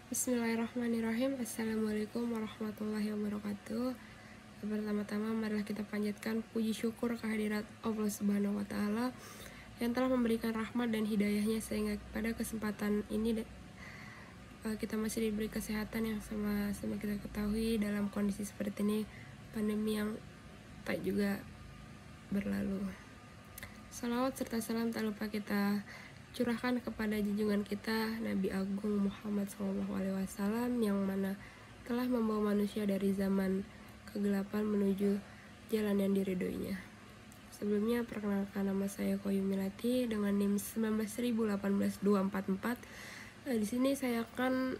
Bismillahirrahmanirrahim. Assalamualaikum warahmatullahi wabarakatuh. Pertama-tama marilah kita panjatkan puji syukur kehadirat Allah Subhanahu wa taala yang telah memberikan rahmat dan hidayahnya sehingga pada kesempatan ini kita masih diberi kesehatan yang sama kita ketahui dalam kondisi seperti ini, pandemi yang tak juga berlalu. Salawat serta salam tak lupa kita curahkan kepada junjungan kita Nabi Agung Muhammad SAW yang mana telah membawa manusia dari zaman kegelapan menuju jalan yang diridhoinya. Sebelumnya perkenalkan, nama saya Koyu Milati dengan NIM 19.18244. Di sini saya akan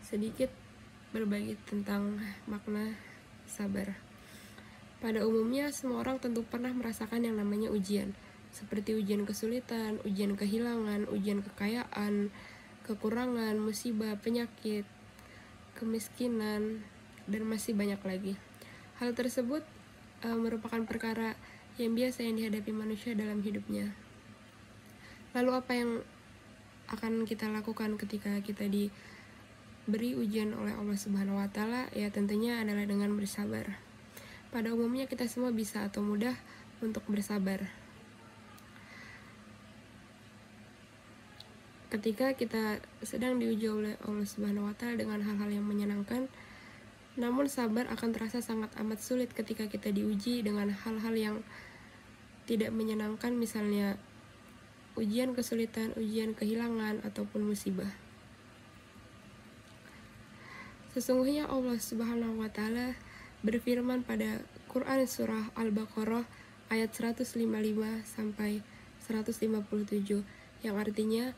sedikit berbagi tentang makna sabar. Pada umumnya semua orang tentu pernah merasakan yang namanya ujian, seperti ujian kesulitan, ujian kehilangan, ujian kekayaan, kekurangan, musibah, penyakit, kemiskinan, dan masih banyak lagi. Hal tersebut merupakan perkara yang biasa yang dihadapi manusia dalam hidupnya. Lalu apa yang akan kita lakukan ketika kita diberi ujian oleh Allah Subhanahu wa taala? Ya tentunya adalah dengan bersabar. Pada umumnya kita semua bisa atau mudah untuk bersabar. Ketika kita sedang diuji oleh Allah Subhanahu wa taala dengan hal-hal yang menyenangkan, namun sabar akan terasa sangat amat sulit ketika kita diuji dengan hal-hal yang tidak menyenangkan, misalnya ujian kesulitan, ujian kehilangan, ataupun musibah. Sesungguhnya Allah Subhanahu wa taala berfirman pada Quran surah Al-Baqarah ayat 155 sampai 157 yang artinya,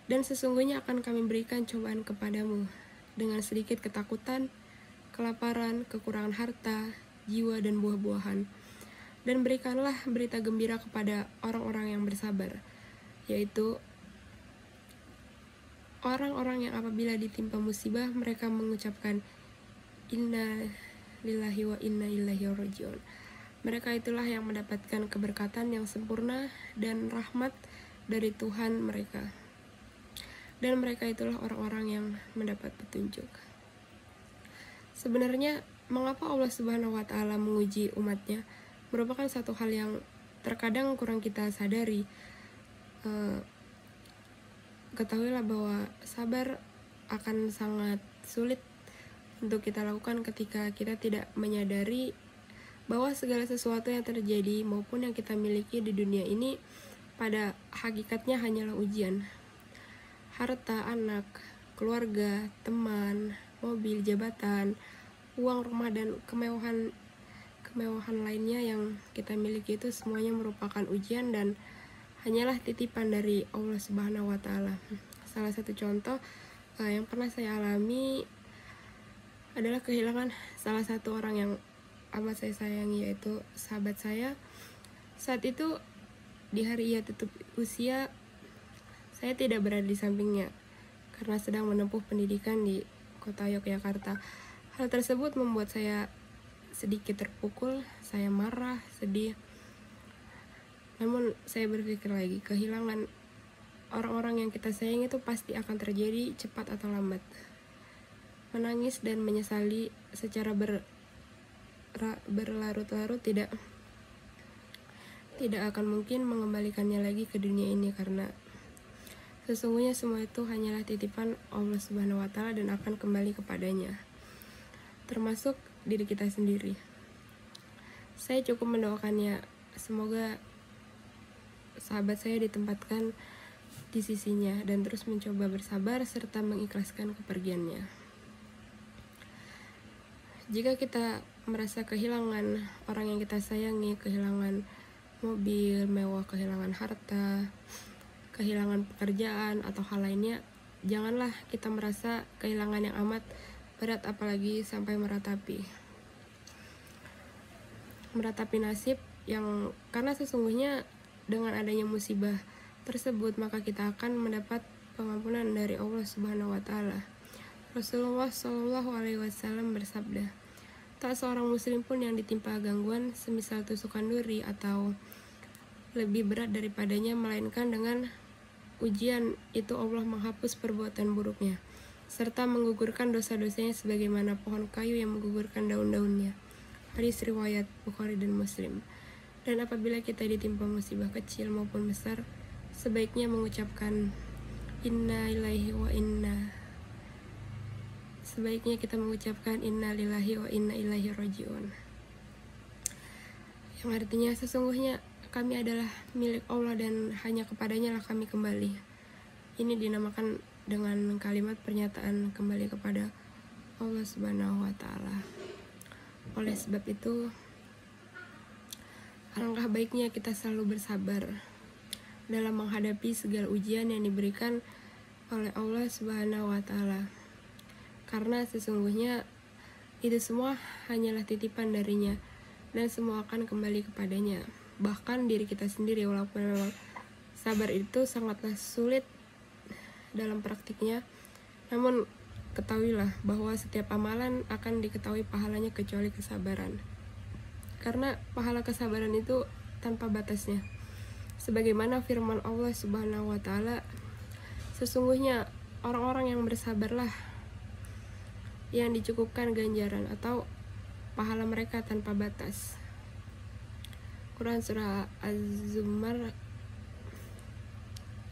dan sesungguhnya akan kami berikan cobaan kepadamu dengan sedikit ketakutan, kelaparan, kekurangan harta, jiwa, dan buah-buahan. Dan berikanlah berita gembira kepada orang-orang yang bersabar, yaitu orang-orang yang apabila ditimpa musibah mereka mengucapkan inna lillahi wa inna ilaihi rajiun. Mereka itulah yang mendapatkan keberkatan yang sempurna dan rahmat dari Tuhan mereka. Dan mereka itulah orang-orang yang mendapat petunjuk. Sebenarnya mengapa Allah Subhanahu wa taala menguji umatnya merupakan satu hal yang terkadang kurang kita sadari. Ketahuilah bahwa sabar akan sangat sulit untuk kita lakukan ketika kita tidak menyadari bahwa segala sesuatu yang terjadi maupun yang kita miliki di dunia ini pada hakikatnya hanyalah ujian. Harta, anak, keluarga, teman, mobil, jabatan, uang, rumah, dan kemewahan lainnya yang kita miliki itu semuanya merupakan ujian dan hanyalah titipan dari Allah Subhanahu wa taala. Salah satu contoh yang pernah saya alami adalah kehilangan salah satu orang yang amat saya sayangi, yaitu sahabat saya. Saat itu di hari ia tutup usia, saya tidak berada di sampingnya karena sedang menempuh pendidikan di kota Yogyakarta. Hal tersebut membuat saya sedikit terpukul, saya marah, sedih. Namun saya berpikir lagi, kehilangan orang-orang yang kita sayang itu pasti akan terjadi cepat atau lambat. Menangis dan menyesali secara berlarut-larut tidak akan mungkin mengembalikannya lagi ke dunia ini, karena sesungguhnya semua itu hanyalah titipan Allah Subhanahu wa taala dan akan kembali kepadanya, termasuk diri kita sendiri. Saya cukup mendoakannya, semoga sahabat saya ditempatkan di sisinya dan terus mencoba bersabar serta mengikhlaskan kepergiannya. Jika kita merasa kehilangan orang yang kita sayangi, kehilangan mobil mewah, kehilangan harta, kehilangan pekerjaan, atau hal lainnya, janganlah kita merasa kehilangan yang amat berat, apalagi sampai meratapi nasib yang, karena sesungguhnya dengan adanya musibah tersebut maka kita akan mendapat pengampunan dari Allah Subhanahu wa taala. Rasulullah Shallallahu alaihi wasallam bersabda, tak seorang muslim pun yang ditimpa gangguan semisal tusukan duri atau lebih berat daripadanya, melainkan dengan ujian itu Allah menghapus perbuatan buruknya, serta menggugurkan dosa-dosanya sebagaimana pohon kayu yang menggugurkan daun-daunnya. Hadis riwayat Bukhari dan Muslim. Dan apabila kita ditimpa musibah kecil maupun besar, sebaiknya mengucapkan inna lillahi wa inna lillahi wa inna ilaihi rajiun, yang artinya sesungguhnya kami adalah milik Allah dan hanya kepadanya lah kami kembali. Ini dinamakan dengan kalimat pernyataan kembali kepada Allah Subhanahu wa Ta'ala. Oleh sebab itu, alangkah baiknya kita selalu bersabar dalam menghadapi segala ujian yang diberikan oleh Allah Subhanahu wa Ta'ala, karena sesungguhnya itu semua hanyalah titipan darinya dan semua akan kembali kepadanya. Bahkan diri kita sendiri, walaupun memang sabar itu sangatlah sulit dalam praktiknya, namun ketahuilah bahwa setiap amalan akan diketahui pahalanya kecuali kesabaran, karena pahala kesabaran itu tanpa batasnya. Sebagaimana firman Allah Subhanahu wa Ta'ala, sesungguhnya orang-orang yang bersabarlah yang dicukupkan ganjaran atau pahala mereka tanpa batas. Quran surah Az-Zumar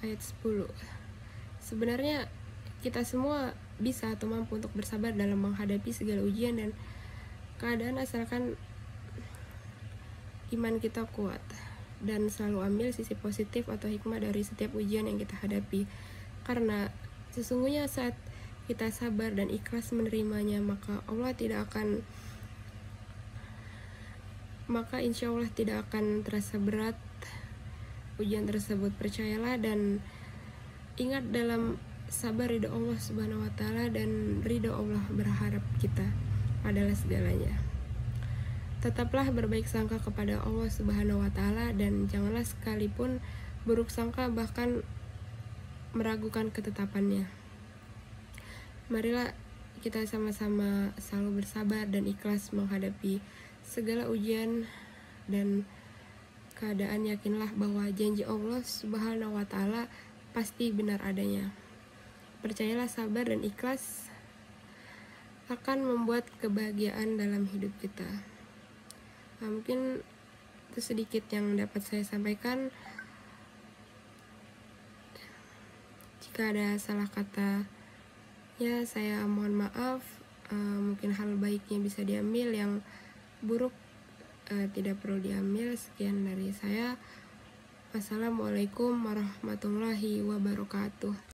ayat 10. Sebenarnya kita semua bisa atau mampu untuk bersabar dalam menghadapi segala ujian dan keadaan, asalkan iman kita kuat dan selalu ambil sisi positif atau hikmah dari setiap ujian yang kita hadapi. Karena sesungguhnya saat kita sabar dan ikhlas menerimanya, maka insya Allah tidak akan terasa berat ujian tersebut. Percayalah dan ingat, dalam sabar ridho Allah Subhanahu wa Ta'ala, dan ridho Allah berharap kita adalah segalanya. Tetaplah berbaik sangka kepada Allah Subhanahu wa Ta'ala dan janganlah sekalipun buruk sangka bahkan meragukan ketetapannya. Marilah kita sama-sama selalu bersabar dan ikhlas menghadapi segala ujian dan keadaan. Yakinlah bahwa janji Allah Subhanahu wa Ta'ala pasti benar adanya. Percayalah, sabar dan ikhlas akan membuat kebahagiaan dalam hidup kita. Mungkin itu sedikit yang dapat saya sampaikan. Jika ada salah kata, ya saya mohon maaf. Mungkin hal baiknya bisa diambil, yang buruk tidak perlu diambil. Sekian dari saya. Wassalamualaikum warahmatullahi wabarakatuh.